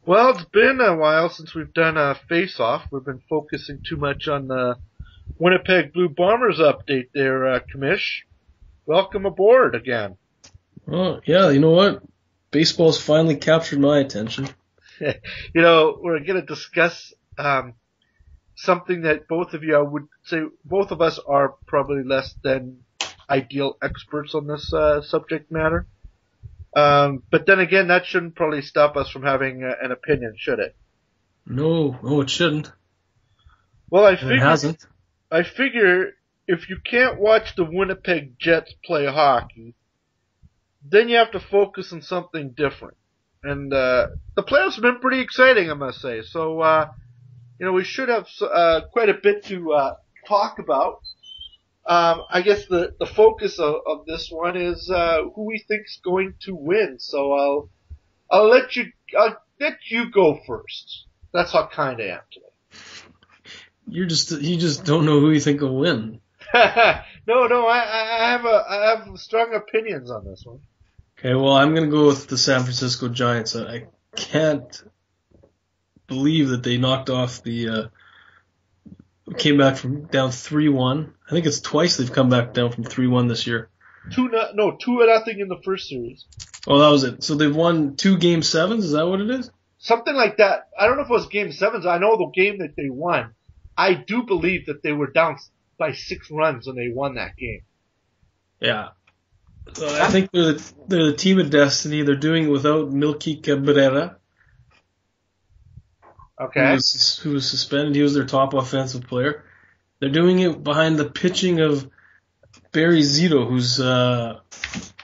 Well, it's been a while since we've done a face-off. We've been focusing too much on the Winnipeg Blue Bombers update there, Commish. Welcome aboard again. Oh, yeah, you know what? Baseball's finally captured my attention. We're going to discuss something that both of you, I would say, both of us are probably less than ideal experts on this subject matter. But then again, that shouldn't probably stop us from having an opinion, should it? No, it shouldn't. Well, And it hasn't. I figure if you can't watch the Winnipeg Jets play hockey, then you have to focus on something different. And the playoffs have been pretty exciting, I must say. So, we should have quite a bit to talk about. I guess the focus of this one is who we think's going to win. So I'll let you go first. That's how kind I am today. You just don't know who you think will win. No, I have strong opinions on this one. Okay, well, I'm going to go with the San Francisco Giants. I can't believe that they knocked off came back from down 3-1. I think it's twice they've come back down from 3-1 this year. 2-0 in the first series. Oh, that was it. So they've won 2 Game 7s? Is that what it is? Something like that. I don't know if it was Game 7s. I know the game that they won. I do believe that they were down by 6 runs when they won that game. Yeah. So I think they're the team of destiny. They're doing it without Milky Cabrera. Okay. Who was suspended. He was their top offensive player. They're doing it behind the pitching of Barry Zito, who's I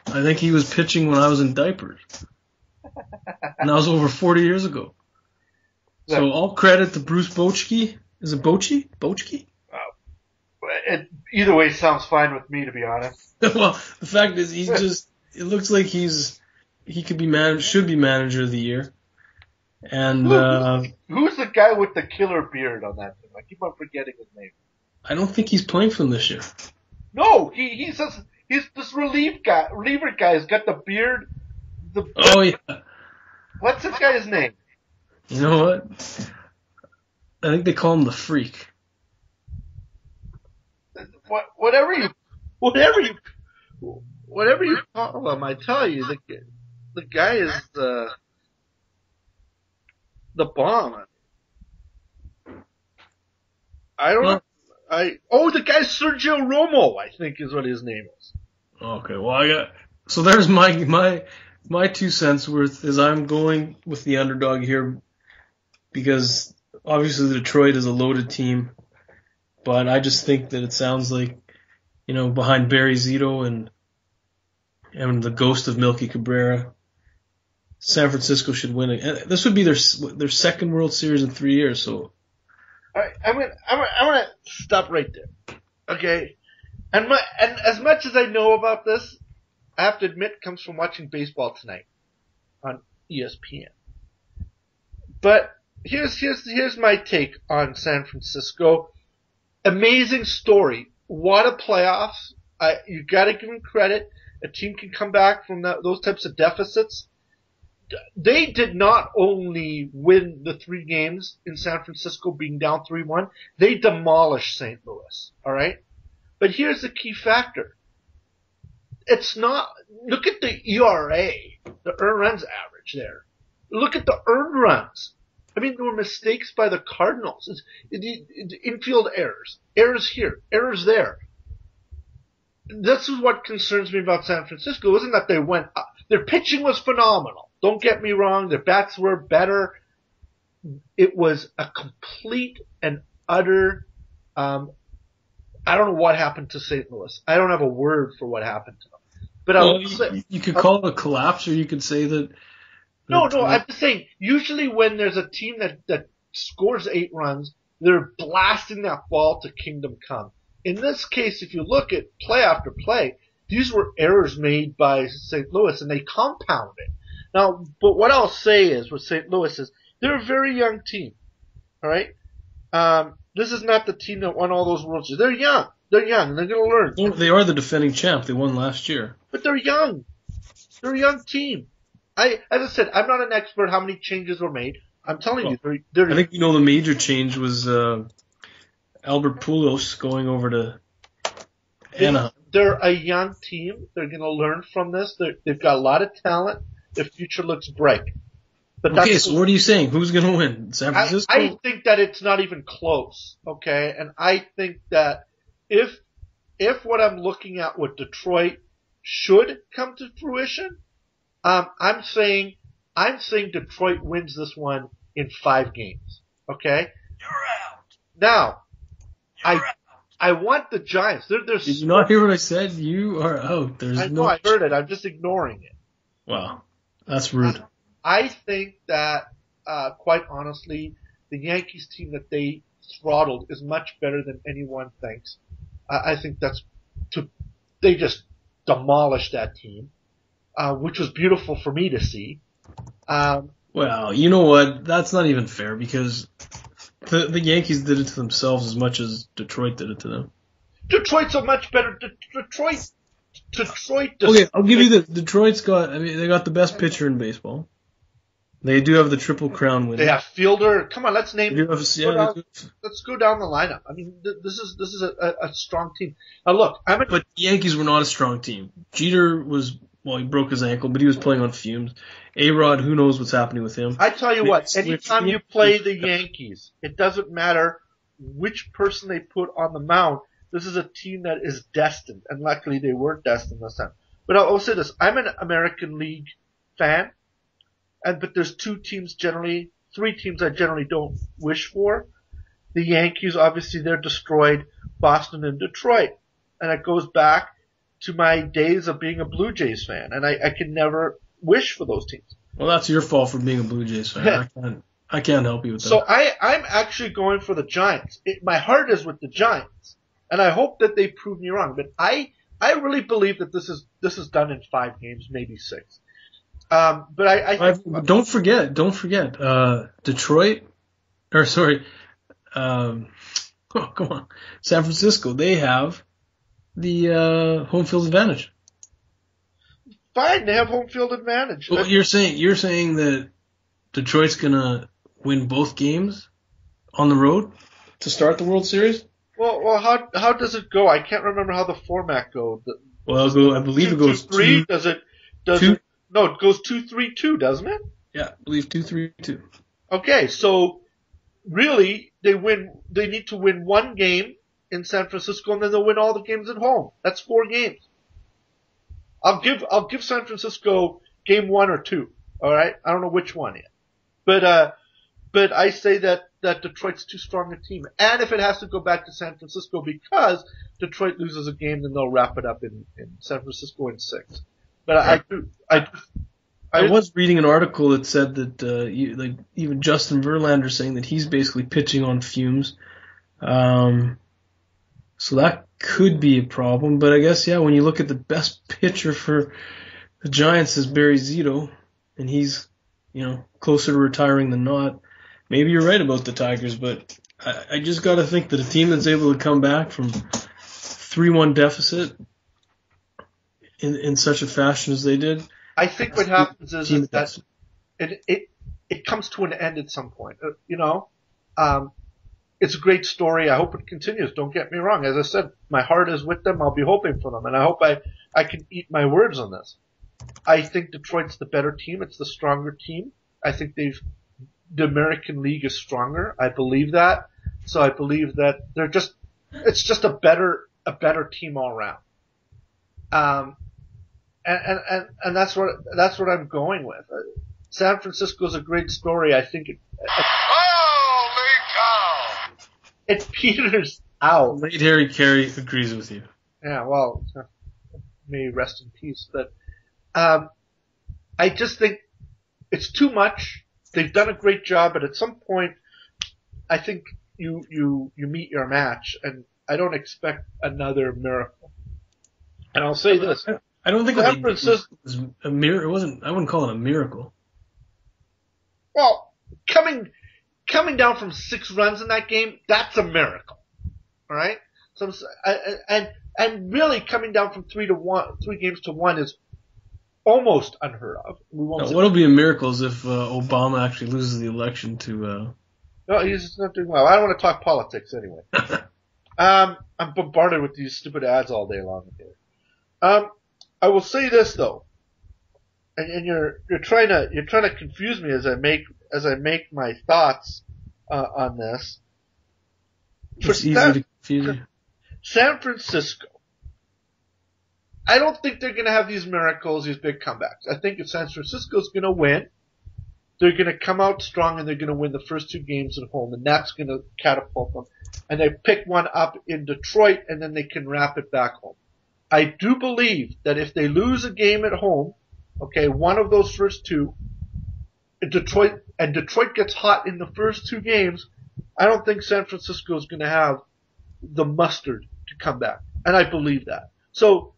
think he was pitching when I was in diapers. And that was over 40 years ago. So all credit to Bruce Bochy. Is it Bochy? Bochy? Either way sounds fine with me, to be honest. Well, the fact is it looks like he should be manager of the year. And who's the guy with the killer beard on that thing? I keep on forgetting his name. I don't think he's playing for them this year. No, he's this reliever guy has got the beard. Oh yeah. What's this guy's name? You know what? I think they call him the Freak. Whatever you call him, I tell you, the guy is the bomb. The guy Sergio Romo, I think is what his name is. Okay, well so there's my 2 cents worth is I'm going with the underdog here because obviously Detroit is a loaded team, but I just think that it sounds like, behind Barry Zito and the ghost of Milky Cabrera, San Francisco should win it. And this would be their second World Series in 3 years. So, all right, I'm gonna stop right there. Okay, and as much as I know about this, I have to admit, it comes from watching baseball tonight on ESPN. But here's my take on San Francisco. Amazing story. What a playoffs. You gotta give them credit. A team can come back from those types of deficits. They did not only win the 3 games in San Francisco being down 3-1, they demolished St. Louis. Alright? But here's the key factor. Look at the ERA, the earned runs average there. Look at the earned runs. I mean, there were mistakes by the Cardinals. Infield errors here, errors there. This is what concerns me about San Francisco. It wasn't that they went up. Their pitching was phenomenal. Don't get me wrong. Their bats were better. It was a complete and utter, I don't know what happened to St. Louis. I don't have a word for what happened to them. But you could call it a collapse, or you could say that. No, I'm just saying, usually when there's a team that scores 8 runs, they're blasting that ball to kingdom come. In this case, if you look at play after play, these were errors made by St. Louis, and they compounded. Now, but what I'll say is, with St. Louis is, they're a very young team. Alright? This is not the team that won all those World Series. They're young. They're young, and they're going to learn. Well, they are the defending champ. They won last year. But they're young. They're a young team. As I said, I'm not an expert how many changes were made. I'm telling Well, you, they're I think the major change was Albert Pujols going over to Anaheim. they're a young team. They're going to learn from this. They've got a lot of talent. Their future looks bright. But Okay, so what are you saying? Who's going to win? San Francisco? I think that it's not even close. Okay, and I think that if what I'm looking at with Detroit should come to fruition, I'm saying Detroit wins this one in 5 games. Okay. You're out. Now, I want the Giants. Did you not hear what I said? You are out. I know I heard it. I'm just ignoring it. Wow, that's rude. I think that, quite honestly, the Yankees team that they throttled is much better than anyone thinks. I think they just demolished that team, which was beautiful for me to see. Well, you know what? That's not even fair because the Yankees did it to themselves as much as Detroit did it to them. Detroit's a much better. Detroit. Okay, I'll give you this. Detroit's got. I mean, they got the best pitcher in baseball. They do have the Triple Crown winner. They have Fielder. Come on, let's name. Let's go down the lineup. I mean, this is a strong team. Now look, but the Yankees were not a strong team. Jeter was. Well, he broke his ankle, but he was playing on fumes. A-Rod, who knows what's happening with him. I tell you what, anytime you play the Yankees, it doesn't matter which person they put on the mound. This is a team that is destined, and luckily they weren't destined this time. But I'll say this, I'm an American League fan, but there's 3 teams I generally don't wish for. The Yankees, obviously, they're destroyed. Boston and Detroit. And it goes back to my days of being a Blue Jays fan, and I can never wish for those teams. Well, that's your fault for being a Blue Jays fan. I can't help you with that. So I'm actually going for the Giants. My heart is with the Giants, and I hope that they prove me wrong. But I really believe that this is done in 5 games, maybe 6. But I think, don't forget, Detroit, come on, San Francisco. They have the home field advantage. Fine, they have home field advantage. Well, you're saying that Detroit's gonna win both games on the road to start the World Series? Well, how does it go? I can't remember how the format goes. Well, I believe it goes 2-3. Does it? No, it goes 2-3-2, doesn't it? Yeah, I believe 2-3-2. Okay, so really, they need to win 1 game in San Francisco, and then they'll win all the games at home. That's 4 games. I'll give San Francisco game 1 or 2. All right, I don't know which one yet, but I say that Detroit's too strong a team, and if it has to go back to San Francisco because Detroit loses a game, then they'll wrap it up in San Francisco in 6. But I was reading an article that said that even Justin Verlander saying that he's basically pitching on fumes. So that could be a problem. But I guess, when you look at the best pitcher for the Giants is Barry Zito, and he's, closer to retiring than not. Maybe you're right about the Tigers, but I just got to think that a team that's able to come back from 3-1 deficit in such a fashion as they did. I think what happens is that it comes to an end at some point. It's a great story. I hope it continues. Don't get me wrong. As I said, my heart is with them. I'll be hoping for them, and I hope I can eat my words on this. I think Detroit's the better team. It's the stronger team. I think the American League is stronger. I believe that. So I believe that it's just a better team all around. And that's what I'm going with. San Francisco's a great story. I think Holy cow! It peters out. Late Harry Carey agrees with you. Yeah, well, may he rest in peace. But I just think it's too much. They've done a great job, but at some point, I think you meet your match, and I don't expect another miracle. And I'll say this: I don't think it was a miracle. It wasn't. I wouldn't call it a miracle. Well, coming down from 6 runs in that game, that's a miracle. All right. So and really coming down from 3 games to 1 is almost unheard of. We won't. Now, what'll be a miracle is if Obama actually loses the election to. No, he's not doing well. I don't want to talk politics anyway. I'm bombarded with these stupid ads all day long here. I will say this though, and you're trying to confuse me as I make my thoughts on this. It's easy to confuse you. San Francisco. I don't think they're going to have these miracles, these big comebacks. I think if San Francisco's going to win, they're going to come out strong and they're going to win the first 2 games at home, and that's going to catapult them. And they pick one up in Detroit, and then they can wrap it back home. I do believe that if they lose a game at home, okay, one of those first 2, Detroit gets hot in the first 2 games, I don't think San Francisco is going to have the mustard to come back. And I believe that. So,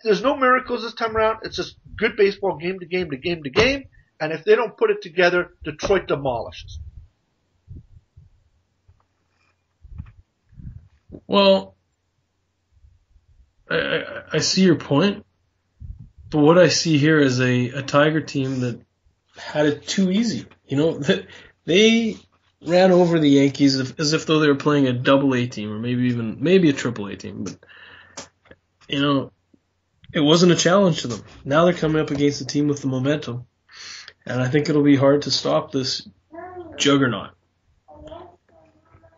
there's no miracles this time around. It's just good baseball game to game to game to game. And if they don't put it together, Detroit demolishes. Well, I see your point. But what I see here is a Tiger team that had it too easy. You know, they ran over the Yankees as if though they were playing a double-A team or maybe a triple-A team. But, you know, it wasn't a challenge to them. Now they're coming up against a team with the momentum. And I think it'll be hard to stop this juggernaut.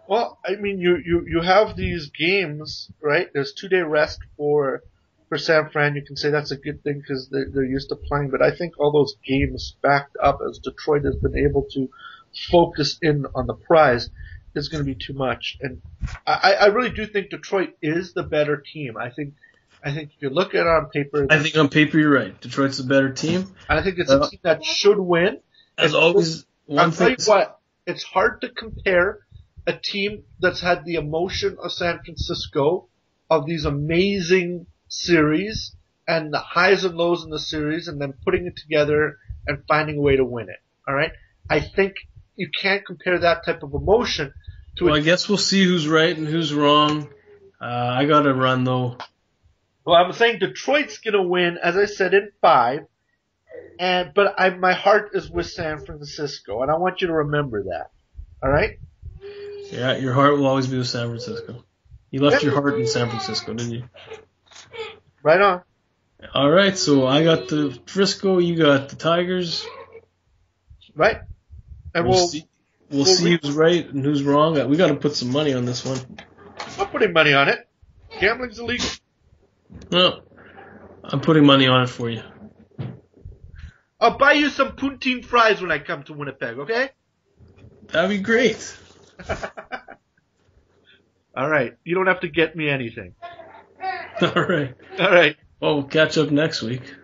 Well, I mean, you have these games, right? There's 2-day rest for San Fran. You can say that's a good thing because they're used to playing. But I think all those games backed up as Detroit has been able to focus in on the prize is going to be too much. And I really do think Detroit is the better team. I think if you look at it on paper, I think on paper you're right. Detroit's a better team. I think it's a team that should win. As always, I'll tell you what, it's hard to compare a team that's had the emotion of San Francisco, of these amazing series, and the highs and lows in the series, and then putting it together and finding a way to win it. All right? I think you can't compare that type of emotion to Well, I guess we'll see who's right and who's wrong. I got to run, though. Well, I'm saying Detroit's going to win, as I said, in 5. But my heart is with San Francisco, and I want you to remember that. All right? Yeah, your heart will always be with San Francisco. You left your heart in San Francisco, didn't you? Right on. All right, so I got the Frisco, you got the Tigers. Right? And We'll see who's right and who's wrong. We got to put some money on this one. I'm putting money on it. Gambling's illegal. Well, I'm putting money on it for you. I'll buy you some poutine fries when I come to Winnipeg, okay? That'd be great. All right. You don't have to get me anything. All right. All right. Well, we'll catch up next week.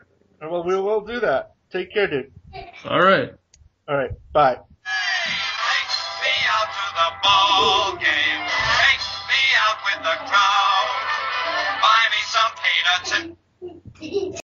Well, we will do that. Take care, dude. All right. All right. Bye. Take me out to the ball game. Take me out with the crowd. Buy me some peanuts and